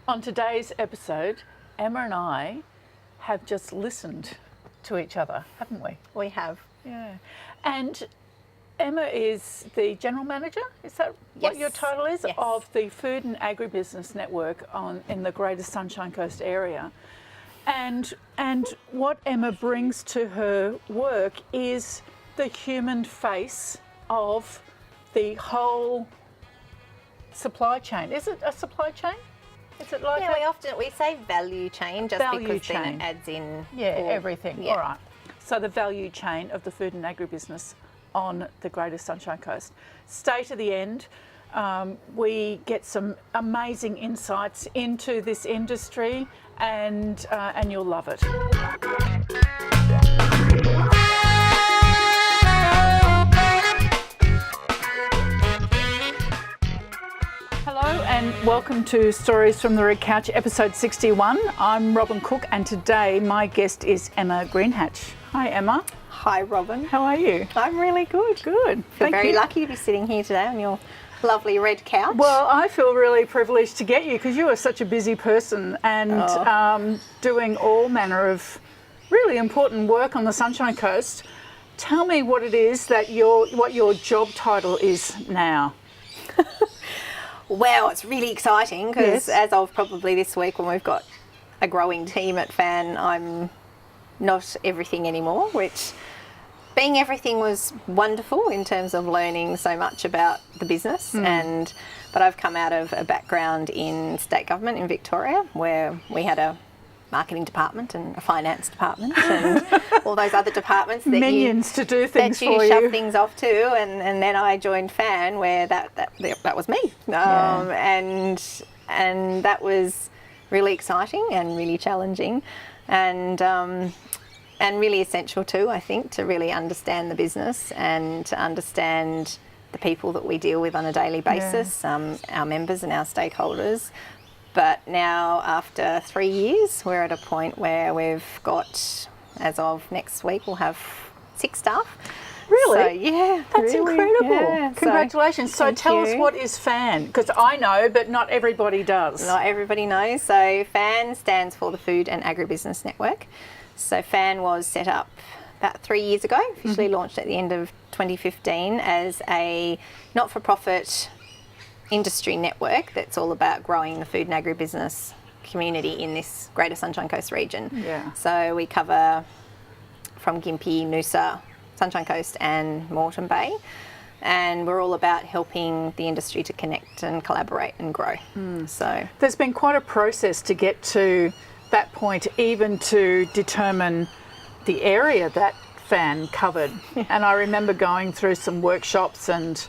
On today's episode, Emma and I have just listened to each other, haven't we? We have. Yeah. And Emma is the General Manager, is that what your title is? Yes. Of the Food and Agribusiness Network in the Greater Sunshine Coast area. And what Emma brings to her work is the human face of the whole supply chain. Is it a supply chain? Is it like we say value chain just because then it adds in everything. Yeah. All right. So the value chain of the food and agribusiness on the Greater Sunshine Coast. Stay to the end. We get some amazing insights into this industry, and you'll love it. Hello and welcome to Stories from the Red Couch, episode 61. I'm Robin Cook, and today my guest is Emma Greenhatch. Hi Emma. Hi Robin. How are you? I'm really good. Good. Feel very lucky to be sitting here today on your lovely red couch. Well, I feel really privileged to get you because you are such a busy person and doing all manner of really important work on the Sunshine Coast. Tell me what it is that what your job title is now. Well, it's really exciting because as of probably this week when we've got a growing team at FAN, I'm not everything anymore, which being everything was wonderful in terms of learning so much about the business. But I've come out of a background in state government in Victoria where we had a marketing department and a finance department and all those other departments that minions to do things that you for shove you. things off to, and then I joined FAN where that was me, and that was really exciting and really challenging, and really essential too, I think, to really understand the business and to understand the people that we deal with on a daily basis, our members and our stakeholders. But now, after 3 years, we're at a point where we've got, as of next week, we'll have 6 staff. Really? So, yeah. That's really, incredible. yeah. Congratulations. So tell us, what is FAN? Because I know, but not everybody does. Not everybody knows. So FAN stands for the Food and Agribusiness Network. So FAN was set up about 3 years ago, officially launched at the end of 2015 as a not-for-profit industry network that's all about growing the food and agribusiness community in this Greater Sunshine Coast region. Yeah. So we cover from Gympie, Noosa, Sunshine Coast and Moreton Bay, and we're all about helping the industry to connect and collaborate and grow. So there's been quite a process to get to that point, even to determine the area that FAN covered. And I remember going through some workshops and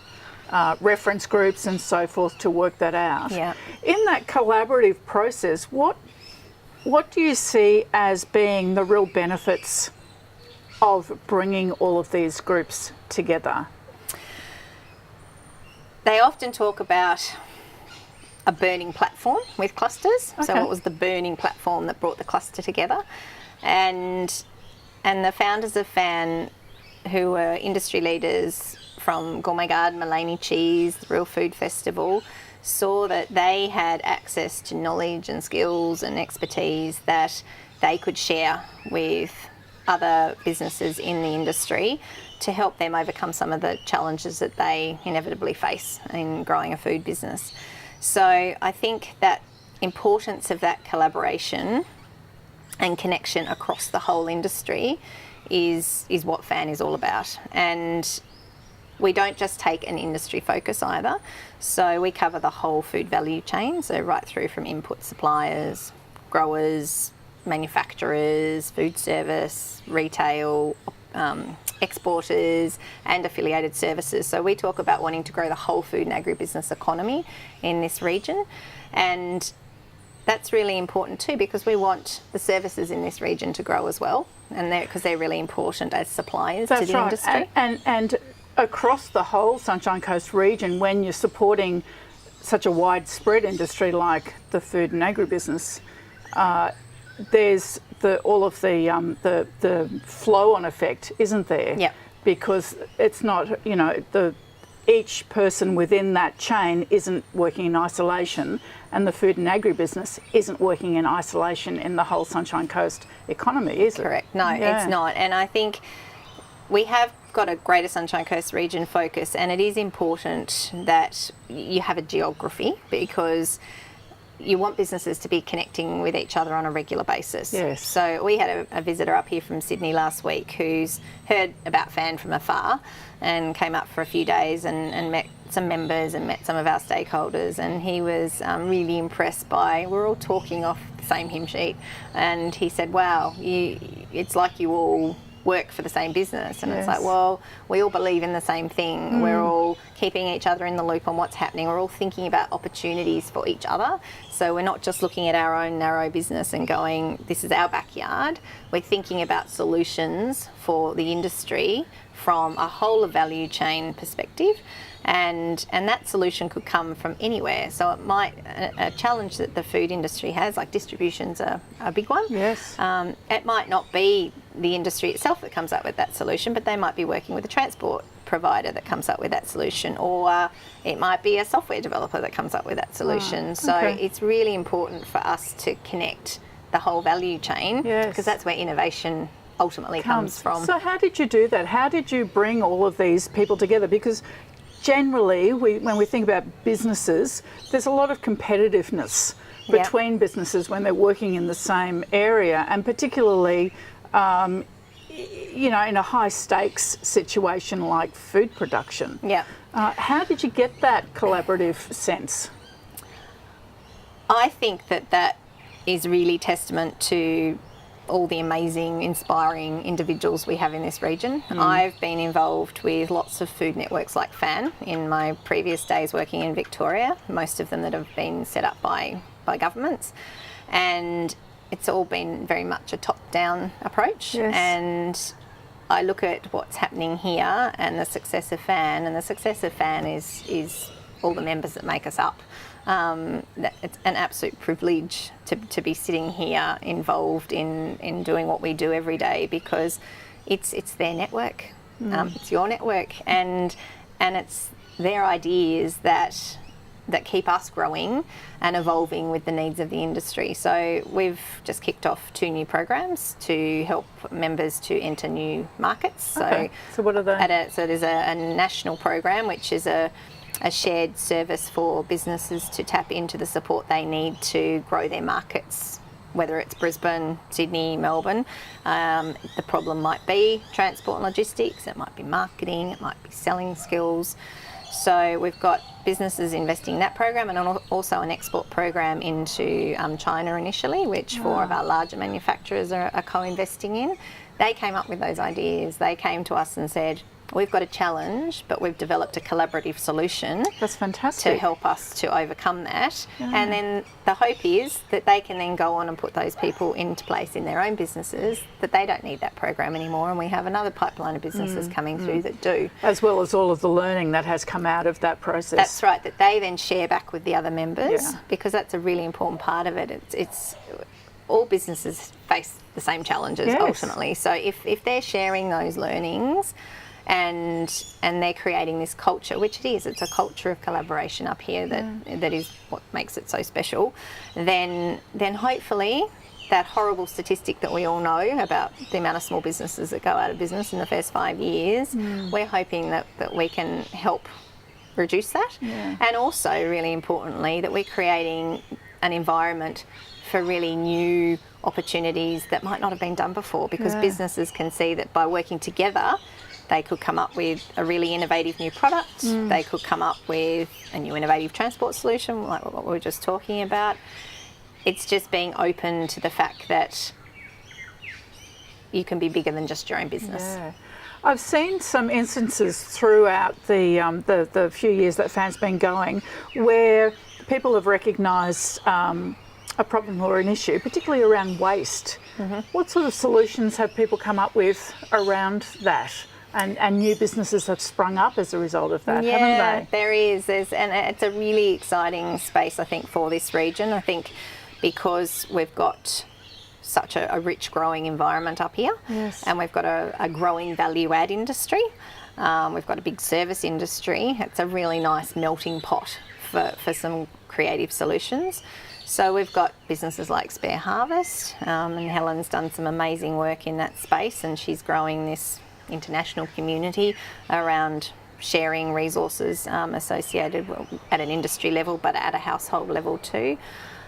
reference groups and so forth to work that out. Yeah. In that collaborative process, what do you see as being the real benefits of bringing all of these groups together? They often talk about a burning platform with clusters. Okay. So what was the burning platform that brought the cluster together? And the founders of FAN, who were industry leaders from Gourmet Garden, Mullaney Cheese, the Real Food Festival, saw that they had access to knowledge and skills and expertise that they could share with other businesses in the industry to help them overcome some of the challenges that they inevitably face in growing a food business. So I think that importance of that collaboration and connection across the whole industry is what FAN is all about. And we don't just take an industry focus either. So we cover the whole food value chain, so right through from input suppliers, growers, manufacturers, food service, retail, exporters and affiliated services. So we talk about wanting to grow the whole food and agribusiness economy in this region, and that's really important too because we want the services in this region to grow as well, and because they're really important as suppliers to the industry. And across the whole Sunshine Coast region, when you're supporting such a widespread industry like the food and agribusiness, there's all of the flow-on effect, isn't there? Yep. Because it's not, each person within that chain isn't working in isolation. and the food and agribusiness isn't working in isolation in the whole Sunshine Coast economy, is it? Correct. No, it's not. And I think we have got a Greater Sunshine Coast region focus, and it is important that you have a geography, because you want businesses to be connecting with each other on a regular basis. Yes. So we had a visitor up here from Sydney last week who's heard about FAN from afar and came up for a few days and met some members and met some of our stakeholders, and he was really impressed by, we're all talking off the same hymn sheet, and he said, wow, it's like you all work for the same business. And it's like, well, we all believe in the same thing. We're all keeping each other in the loop on what's happening. We're all thinking about opportunities for each other. So we're not just looking at our own narrow business and going, this is our backyard. We're thinking about solutions for the industry from a whole of value chain perspective. And that solution could come from anywhere. So it might, a challenge that the food industry has, like distribution's a big one. Yes. It might not be the industry itself that comes up with that solution, but they might be working with a transport provider that comes up with that solution, or it might be a software developer that comes up with that solution. So it's really important for us to connect the whole value chain, because that's where innovation ultimately comes from. So how did you do that? How did you bring all of these people together? Because generally, when we think about businesses, there's a lot of competitiveness between businesses when they're working in the same area, and particularly, you know, in a high stakes situation like food production. Yeah. How did you get that collaborative sense? I think that is really testament to all the amazing, inspiring individuals we have in this region. I've been involved with lots of food networks like FAN in my previous days working in Victoria, most of them that have been set up by governments, and it's all been very much a top-down approach. And I look at what's happening here and the success of FAN, and the success of FAN is all the members that make us up. It's an absolute privilege to be sitting here involved in doing what we do every day, because it's their network, it's your network, and it's their ideas that keep us growing and evolving with the needs of the industry. So we've just kicked off 2 new programs to help members to enter new markets. So what are they? So there's a national program, which is a shared service for businesses to tap into the support they need to grow their markets, whether it's Brisbane, Sydney, Melbourne. The problem might be transport and logistics, it might be marketing, it might be selling skills. So we've got businesses investing in that program, and also an export program into China initially, which 4 of our larger manufacturers are co-investing in. They came up with those ideas. They came to us and said, we've got a challenge, but we've developed a collaborative solution. That's fantastic. To help us to overcome that. And then the hope is that they can then go on and put those people into place in their own businesses, that they don't need that program anymore, and we have another pipeline of businesses coming through that do. As well as all of the learning that has come out of that process. That's right, that they then share back with the other members, because that's a really important part of it. It's all businesses face the same challenges ultimately. So if they're sharing those learnings, and they're creating this culture, which it's a culture of collaboration up here that is what makes it so special, then hopefully that horrible statistic that we all know about the amount of small businesses that go out of business in the first 5 years, we're hoping that we can help reduce that. And also, really importantly, that we're creating an environment for really new opportunities that might not have been done before, because businesses can see that by working together, they could come up with a really innovative new product. They could come up with a new innovative transport solution, like what we were just talking about. It's just being open to the fact that you can be bigger than just your own business. Yeah. I've seen some instances throughout the few years that FAN's been going where people have recognised a problem or an issue, particularly around waste. What sort of solutions have people come up with around that? And new businesses have sprung up as a result of that, haven't they? There is. And it's a really exciting space, I think, for this region. I think because we've got such a rich growing environment up here, and we've got a growing value add industry. We've got a big service industry. It's a really nice melting pot for some creative solutions. So we've got businesses like Spare Harvest, and Helen's done some amazing work in that space, and she's growing this international community around sharing resources associated at an industry level, but at a household level too.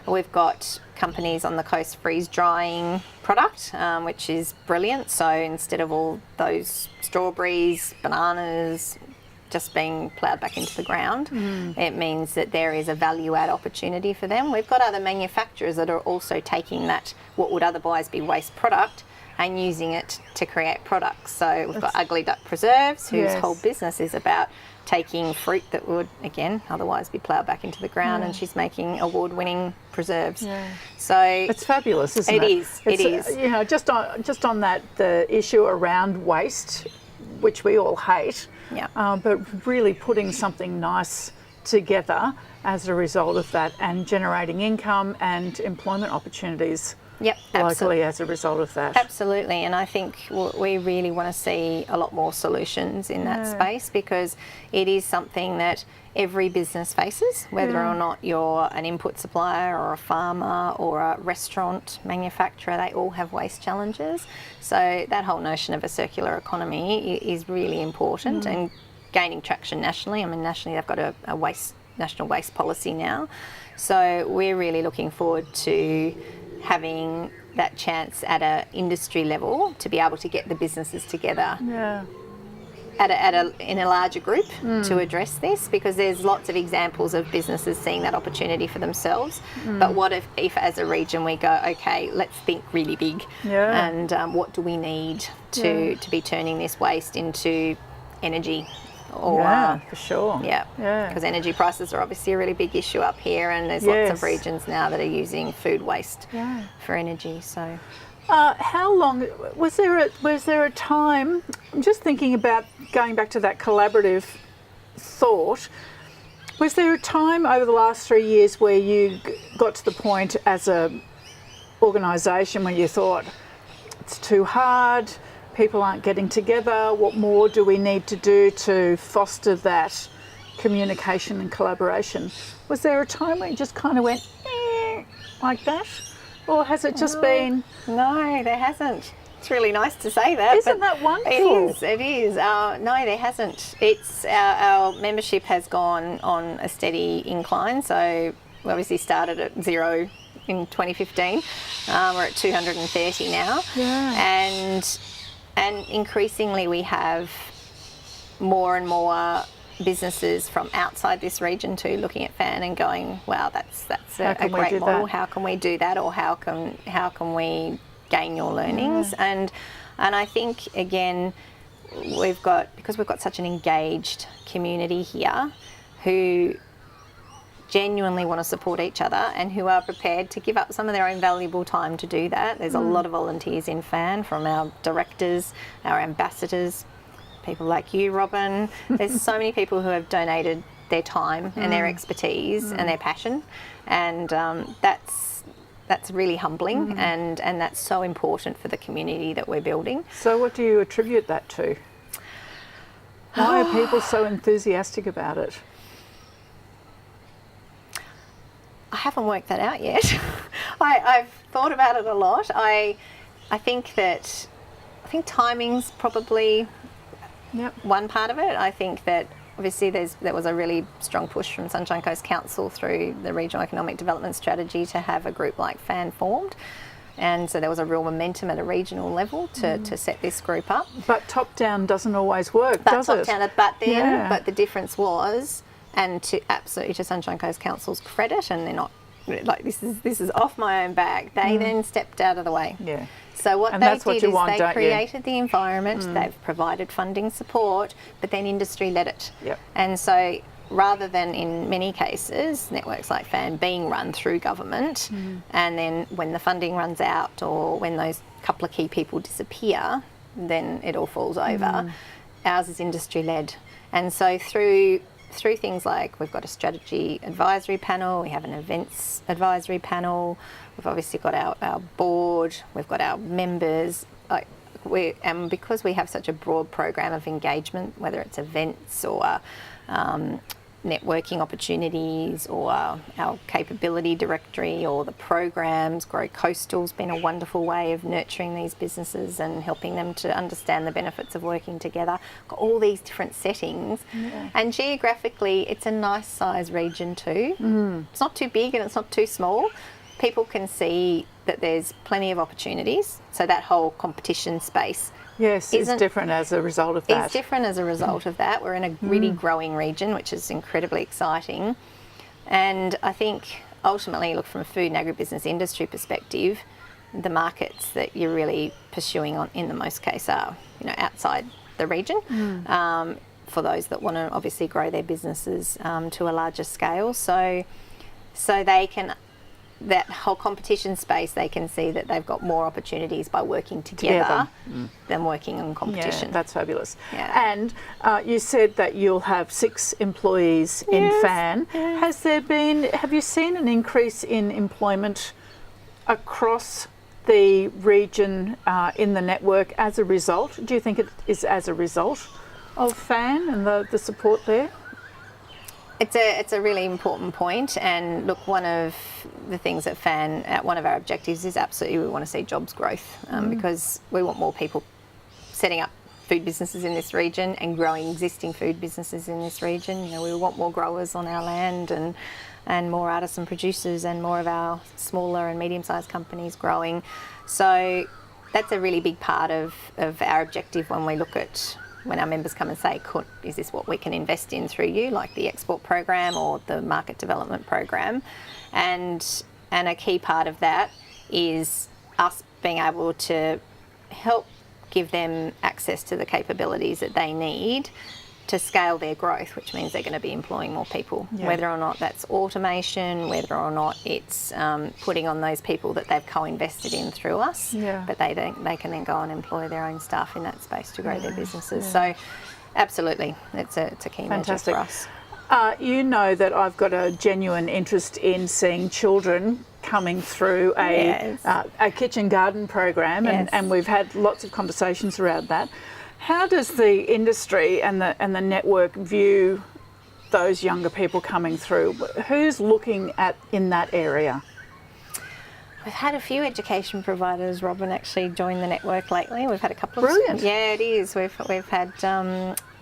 We've got companies on the coast freeze drying product, which is brilliant. So instead of all those strawberries, bananas just being ploughed back into the ground, it means that there is a value add opportunity for them. We've got other manufacturers that are also taking that, what would otherwise be waste product, and using it to create products. So we've got Ugly Duck Preserves, whose whole business is about taking fruit that would, again, otherwise be ploughed back into the ground, and she's making award-winning preserves. Yeah. So it's fabulous, isn't it? It is. You know, just on that, the issue around waste, which we all hate, but really putting something nice together as a result of that, and generating income and employment opportunities. Locally as a result of that. Absolutely, and I think we really want to see a lot more solutions in that space, because it is something that every business faces, whether or not you're an input supplier or a farmer or a restaurant manufacturer. They all have waste challenges. So that whole notion of a circular economy is really important and gaining traction nationally. I mean, nationally they've got a national waste policy now. So we're really looking forward to having that chance at an industry level to be able to get the businesses together in a larger group to address this, because there's lots of examples of businesses seeing that opportunity for themselves. But what if as a region we go, okay, let's think really big, and what do we need to be turning this waste into energy? For sure. Because energy prices are obviously a really big issue up here, and there's lots of regions now that are using food waste for energy. So, how long was there a time? I'm just thinking about going back to that collaborative thought. Was there a time over the last 3 years where you got to the point as a organisation where you thought it's too hard? People aren't getting together. What more do we need to do to foster that communication and collaboration? Was there a time where you just kind of went like that? Or has it just been... No, there hasn't. It's really nice to say that. Isn't that wonderful? It is. No, there hasn't. It's our membership has gone on a steady incline. So we obviously started at 0 in 2015. We're at 230 now. And increasingly we have more and more businesses from outside this region too looking at FAN and going, wow, that's a great model. How can we do that? Or how can we gain your learnings? And I think, again, because we've got such an engaged community here who genuinely want to support each other and who are prepared to give up some of their own valuable time to do that. There's a lot of volunteers in FAN, from our directors, our ambassadors, people like you, Robin. There's so many people who have donated their time and their expertise and their passion, and that's really humbling, and that's so important for the community that we're building. So what do you attribute that to? Why are people so enthusiastic about it? I haven't worked that out yet. I've thought about it a lot. I think timing's probably one part of it. I think that obviously there was a really strong push from Sunshine Coast Council through the Regional Economic Development Strategy to have a group like FAN formed. And so there was a real momentum at a regional level to set this group up. But top-down doesn't always work, does it? But the difference was... And absolutely to Sunshine Coast Council's credit, and they're not like this is off my own back. They then stepped out of the way. Yeah. So what they did is they created the environment. They've provided funding support, but then industry led it. Yep. And so rather than in many cases networks like FAN being run through government, and then when the funding runs out or when those couple of key people disappear, then it all falls over. Ours is industry led, and so through things like we've got a strategy advisory panel, we have an events advisory panel, we've obviously got our board, we've got our members, and because we have such a broad program of engagement, whether it's events or networking opportunities or our capability directory or the programs. Grow Coastal's been a wonderful way of nurturing these businesses and helping them to understand the benefits of working together. Got all these different settings, and geographically it's a nice size region too. It's not too big and it's not too small. People can see that there's plenty of opportunities, so that whole competition space is different as a result of that. It's different as a result of that. We're in a really growing region, which is incredibly exciting. And I think ultimately, look, from a food and agribusiness industry perspective, the markets that you're really pursuing in the most case are, outside the region. For those that want to obviously grow their businesses to a larger scale. So they can, that whole competition space, they can see that they've got more opportunities by working together than working in competition. Yeah, that's fabulous. Yeah. And you said that you'll have 6 employees in FAN. Have you seen an increase in employment across the region in the network as a result? Do you think it is as a result of FAN and the support there? It's a really important point, and look, one of the things at FAN, one of our objectives is absolutely we want to see jobs growth because we want more people setting up food businesses in this region and growing existing food businesses in this region. We want more growers on our land and more artisan producers and more of our smaller and medium-sized companies growing. So that's a really big part of our objective when we look at when our members come and say, is this what we can invest in through you, like the export program or the market development program? And a key part of that is us being able to help give them access to the capabilities that they need to scale their growth, which means they're going to be employing more people, whether or not that's automation, whether or not it's putting on those people that they've co-invested in through us, but they can then go and employ their own staff in that space to grow their businesses. So absolutely, it's a key measure for us. You know that I've got a genuine interest in seeing children coming through a kitchen garden program, and we've had lots of conversations around that. How does the industry and the network view those younger people coming through? Who's looking at in that area? We've had a few education providers, Robin, actually join the network lately. We've had a couple of... Brilliant. Yeah, it is. We've had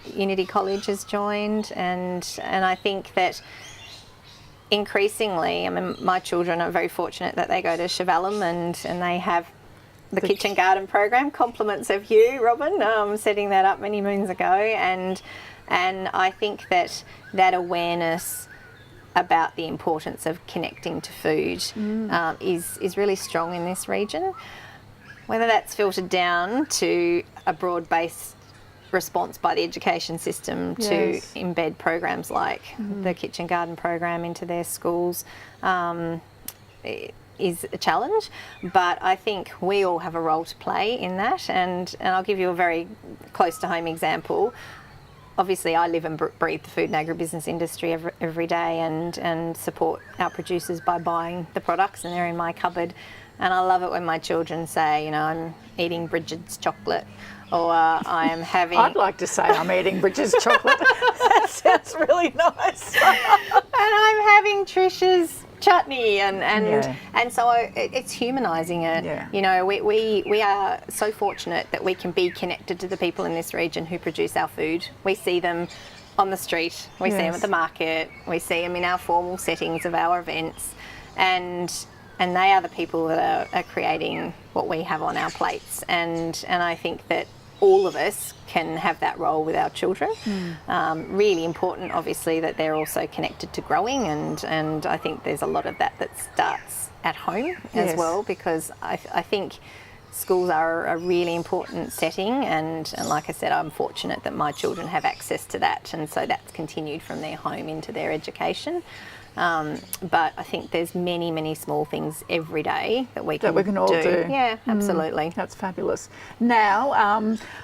Unity College has joined, and I think that increasingly, my children are very fortunate that they go to Chevelum and they have the kitchen garden program, compliments of you, Robin, setting that up many moons ago, and I think that awareness about the importance of connecting to food is really strong in this region. Whether that's filtered down to a broad-based response by the education system to embed programs like the kitchen garden program into their schools is a challenge, but I think we all have a role to play in that, and I'll give you a very close to home example. Obviously I live and breathe the food and agribusiness industry every day and support our producers by buying the products, and they're in my cupboard, and I love it when my children say, I'm eating Bridget's chocolate, or I am having... I'd like to say I'm eating Bridget's chocolate. That sounds really nice. And I'm having Trisha's chutney, and so it's humanising it. Yeah. We are so fortunate that we can be connected to the people in this region who produce our food. We see them on the street, we see them at the market, we see them in our formal settings of our events, and they are the people that are creating what we have on our plates, and I think that all of us can have that role with our children. Really important, obviously, that they're also connected to growing, and I think there's a lot of that starts at home as well, because I think schools are a really important setting, and like I said, I'm fortunate that my children have access to that, and so that's continued from their home into their education. But I think there's many small things every day that we can all do. Yeah, absolutely. That's fabulous. Now,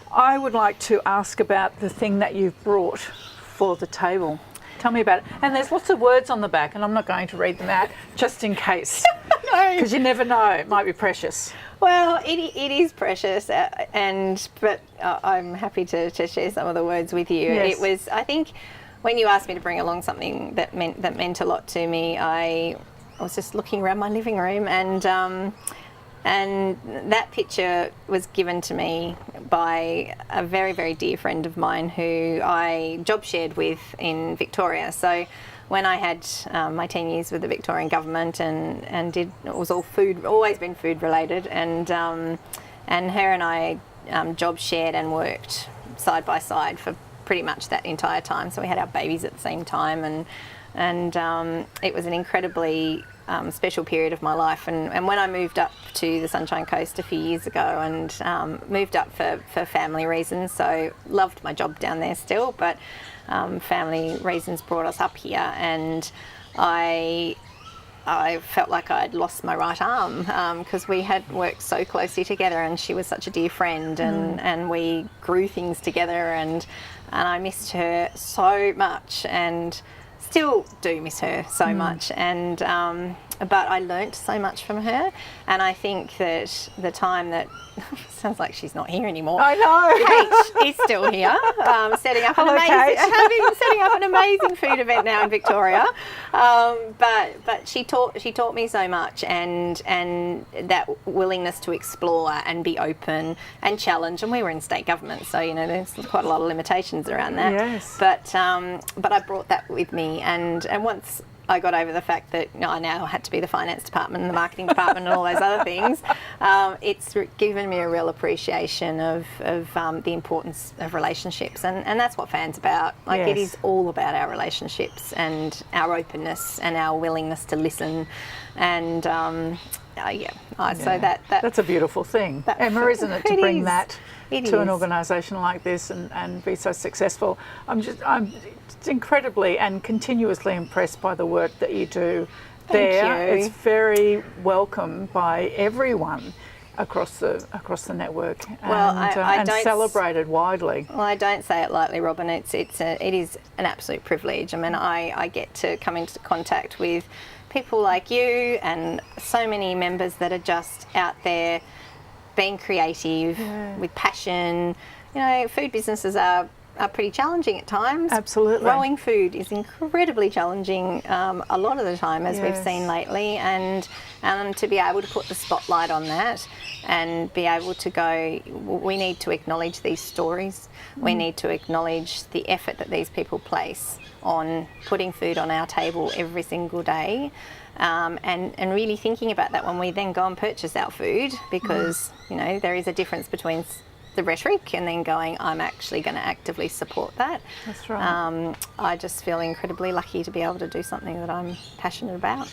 I would like to ask about the thing that you've brought for the table. Tell me about it. And there's lots of words on the back, and I'm not going to read them out just in case, because you never know, it might be precious. Well, it is precious, but I'm happy to share some of the words with you. Yes. It was, I think, when you asked me to bring along something that meant a lot to me, I was just looking around my living room, and that picture was given to me by a very, very dear friend of mine who I job shared with in Victoria. So when I had my 10 years with the Victorian government and it was all food, always been food related, and her and I job shared and worked side by side for pretty much that entire time. So we had our babies at the same time, and it was an incredibly special period of my life. And when I moved up to the Sunshine Coast a few years ago, and moved up for family reasons, so loved my job down there still, but family reasons brought us up here, and I felt like I'd lost my right arm because we had worked so closely together, and she was such a dear friend, and we grew things together, and I missed her so much, and still do miss her so much, and but I learnt so much from her, and I think that the time that sounds like she's not here anymore. I know. Kate is still here, setting up an amazing food event now in Victoria. But she taught me so much, and that willingness to explore and be open and challenge. And we were in state government, so there's quite a lot of limitations around that. Yes. But I brought that with me, and once I got over the fact that I now had to be the finance department and the marketing department and all those other things, it's given me a real appreciation of the importance of relationships, and that's what FAN's about. Yes. It is all about our relationships and our openness and our willingness to listen, and so that's a beautiful thing, Emma, isn't it, to bring that to an organisation like this and be so successful. I'm incredibly and continuously impressed by the work that you do there. Thank you. It's very welcome by everyone across the network, and celebrated widely. Well, I don't say it lightly, Robin. It is an absolute privilege. I mean, I get to come into contact with people like you and so many members that are just out there being creative, with passion. Food businesses are pretty challenging at times. Absolutely. Growing food is incredibly challenging a lot of the time, as we've seen lately, and to be able to put the spotlight on that and be able to go, we need to acknowledge these stories. We need to acknowledge the effort that these people place on putting food on our table every single day, and really thinking about that when we then go and purchase our food, because there is a difference between the rhetoric and then going, I'm actually going to actively support that. That's right. I just feel incredibly lucky to be able to do something that I'm passionate about.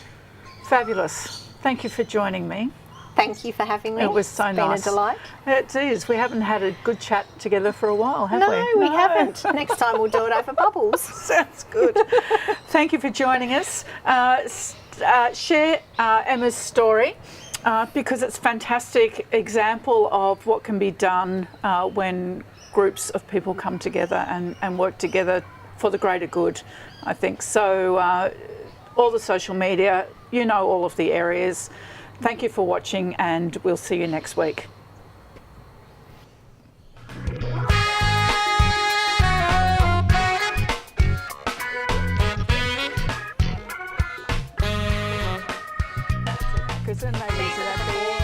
Fabulous. Thank you for joining me. Thank you for having me. It was so nice. It's been a delight. It is. We haven't had a good chat together for a while, have we? No, we haven't. Next time we'll do it over bubbles. Sounds good. Thank you for joining us. Share Emma's story. Because it's a fantastic example of what can be done when groups of people come together and work together for the greater good, I think. So all the social media, all of the areas. Thank you for watching, and we'll see you next week. Because then they leave it at the